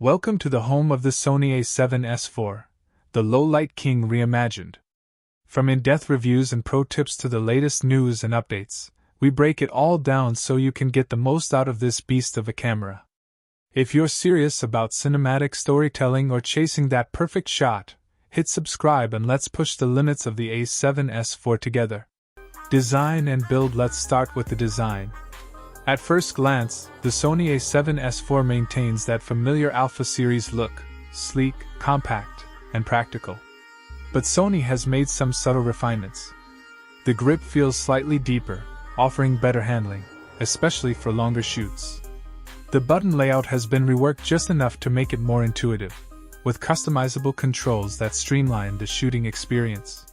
Welcome to the home of the Sony A7S IV, the low-light king reimagined. From in-depth reviews and pro tips to the latest news and updates, we break it all down so you can get the most out of this beast of a camera. If you're serious about cinematic storytelling or chasing that perfect shot, hit subscribe and let's push the limits of the A7S IV together. Design and build. Let's start with the design. At first glance, the Sony A7S IV maintains that familiar Alpha series look, sleek, compact, and practical. But Sony has made some subtle refinements. The grip feels slightly deeper, offering better handling, especially for longer shoots. The button layout has been reworked just enough to make it more intuitive, with customizable controls that streamline the shooting experience.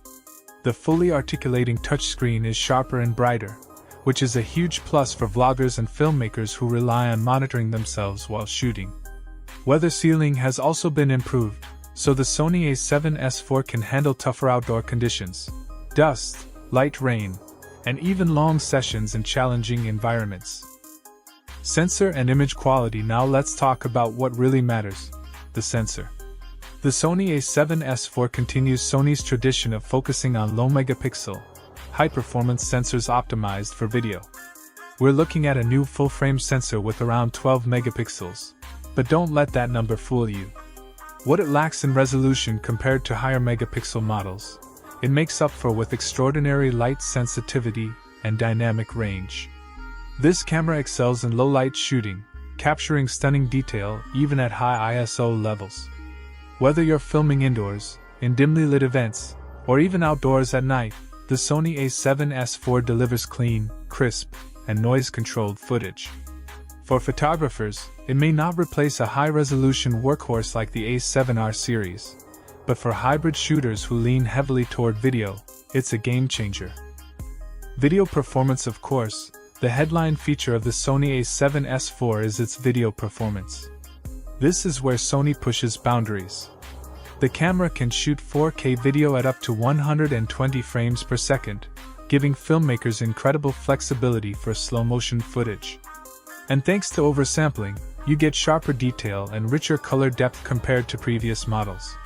The fully articulating touchscreen is sharper and brighter, which is a huge plus for vloggers and filmmakers who rely on monitoring themselves while shooting. Weather sealing has also been improved, so the Sony A7S IV can handle tougher outdoor conditions, dust, light rain, and even long sessions in challenging environments. Sensor and image quality. Now let's talk about what really matters, the sensor. The Sony A7S IV continues Sony's tradition of focusing on low-megapixel, high-performance sensors optimized for video. We're looking at a new full-frame sensor with around 12 megapixels, but don't let that number fool you. What it lacks in resolution compared to higher megapixel models, it makes up for with extraordinary light sensitivity and dynamic range. This camera excels in low-light shooting, capturing stunning detail even at high ISO levels. Whether you're filming indoors, in dimly lit events, or even outdoors at night, the Sony A7S IV delivers clean, crisp, and noise-controlled footage. For photographers, it may not replace a high-resolution workhorse like the A7R series, but for hybrid shooters who lean heavily toward video, it's a game-changer. Video performance. Of course, the headline feature of the Sony A7S IV is its video performance. This is where Sony pushes boundaries. The camera can shoot 4K video at up to 120 frames per second, giving filmmakers incredible flexibility for slow-motion footage. And thanks to oversampling, you get sharper detail and richer color depth compared to previous models.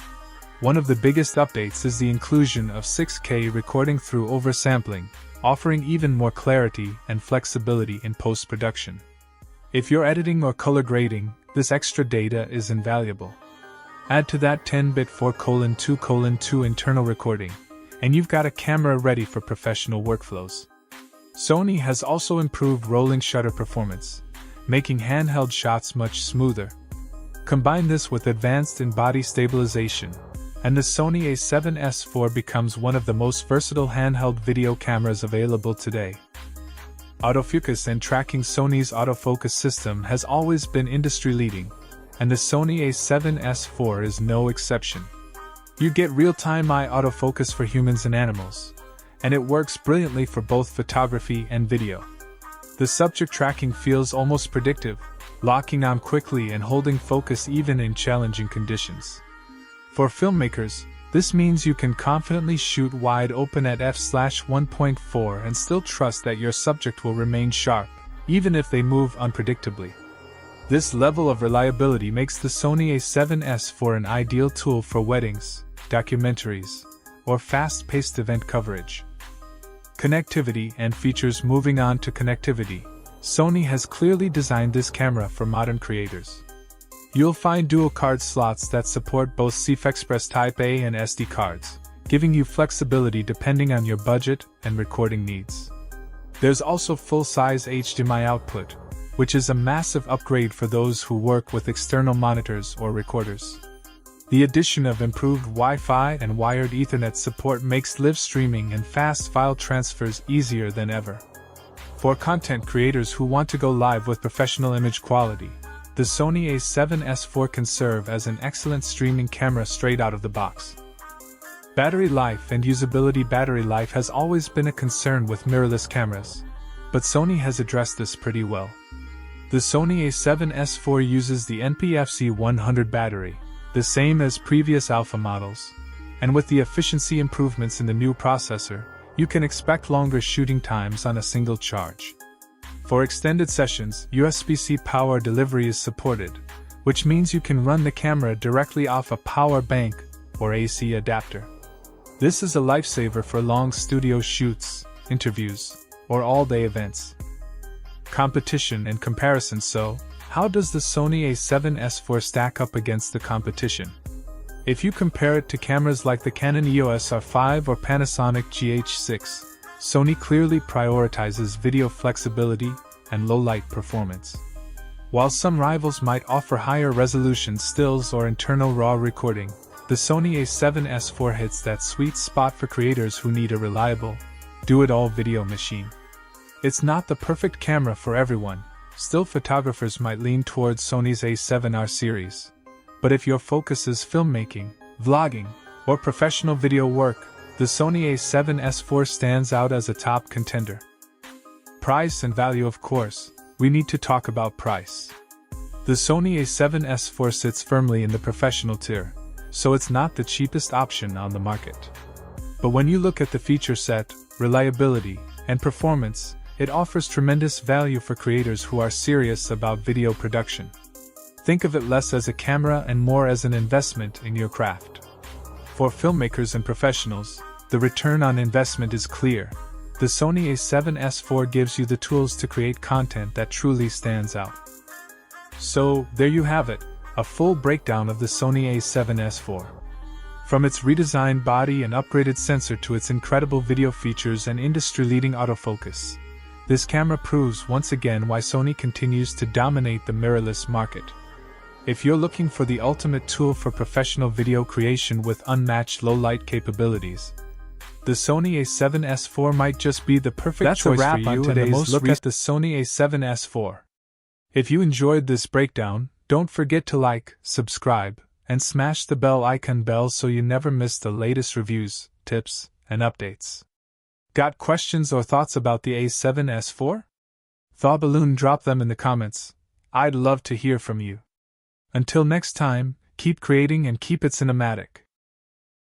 One of the biggest updates is the inclusion of 6K recording through oversampling, offering even more clarity and flexibility in post-production. If you're editing or color grading, this extra data is invaluable. Add to that 10-bit 4:2:2 internal recording, and you've got a camera ready for professional workflows. Sony has also improved rolling shutter performance, making handheld shots much smoother. Combine this with advanced in-body stabilization, and the Sony A7S IV becomes one of the most versatile handheld video cameras available today. Autofocus and tracking. Sony's autofocus system has always been industry-leading, and the Sony A7S IV is no exception. You get real-time eye autofocus for humans and animals, and it works brilliantly for both photography and video. The subject tracking feels almost predictive, locking on quickly and holding focus even in challenging conditions. For filmmakers, this means you can confidently shoot wide open at f/1.4 and still trust that your subject will remain sharp, even if they move unpredictably. This level of reliability makes the Sony A7S IV an ideal tool for weddings, documentaries, or fast-paced event coverage. Connectivity and features. Moving on to connectivity, Sony has clearly designed this camera for modern creators. You'll find dual card slots that support both CF Type A and SD cards, giving you flexibility depending on your budget and recording needs. There's also full-size HDMI output, which is a massive upgrade for those who work with external monitors or recorders. The addition of improved Wi-Fi and wired Ethernet support makes live streaming and fast file transfers easier than ever. For content creators who want to go live with professional image quality, the Sony A7S IV can serve as an excellent streaming camera straight out of the box. Battery life and usability. Battery life has always been a concern with mirrorless cameras, but Sony has addressed this pretty well. The Sony A7S IV uses the NP-FC 100 battery, the same as previous Alpha models, and with the efficiency improvements in the new processor, you can expect longer shooting times on a single charge. For extended sessions, USB-C power delivery is supported, which means you can run the camera directly off a power bank or AC adapter. This is a lifesaver for long studio shoots, interviews, or all-day events. Competition and comparison. So, how does the Sony A7S IV stack up against the competition? If you compare it to cameras like the Canon EOS R5 or Panasonic GH6, Sony clearly prioritizes video flexibility and low-light performance. While some rivals might offer higher resolution stills or internal RAW recording, the Sony A7S IV hits that sweet spot for creators who need a reliable, do-it-all video machine. It's not the perfect camera for everyone. Still, photographers might lean towards Sony's A7R series. But if your focus is filmmaking, vlogging, or professional video work, the Sony A7S IV stands out as a top contender. Price and value. Of course, we need to talk about price. The Sony A7S IV sits firmly in the professional tier, so it's not the cheapest option on the market. But when you look at the feature set, reliability, and performance, it offers tremendous value for creators who are serious about video production. Think of it less as a camera and more as an investment in your craft. For filmmakers and professionals, the return on investment is clear. The Sony A7S IV gives you the tools to create content that truly stands out. So, there you have it, a full breakdown of the Sony A7S IV. From its redesigned body and upgraded sensor to its incredible video features and industry-leading autofocus, this camera proves once again why Sony continues to dominate the mirrorless market. If you're looking for the ultimate tool for professional video creation with unmatched low-light capabilities, the Sony A7S IV might just be the perfect choice for you. And the most look at the Sony A7S IV. If you enjoyed this breakdown, don't forget to like, subscribe, and smash the bell icon so you never miss the latest reviews, tips, and updates. Got questions or thoughts about the A7S IV? Thaw balloon, drop them in the comments. I'd love to hear from you. Until next time, keep creating and keep it cinematic.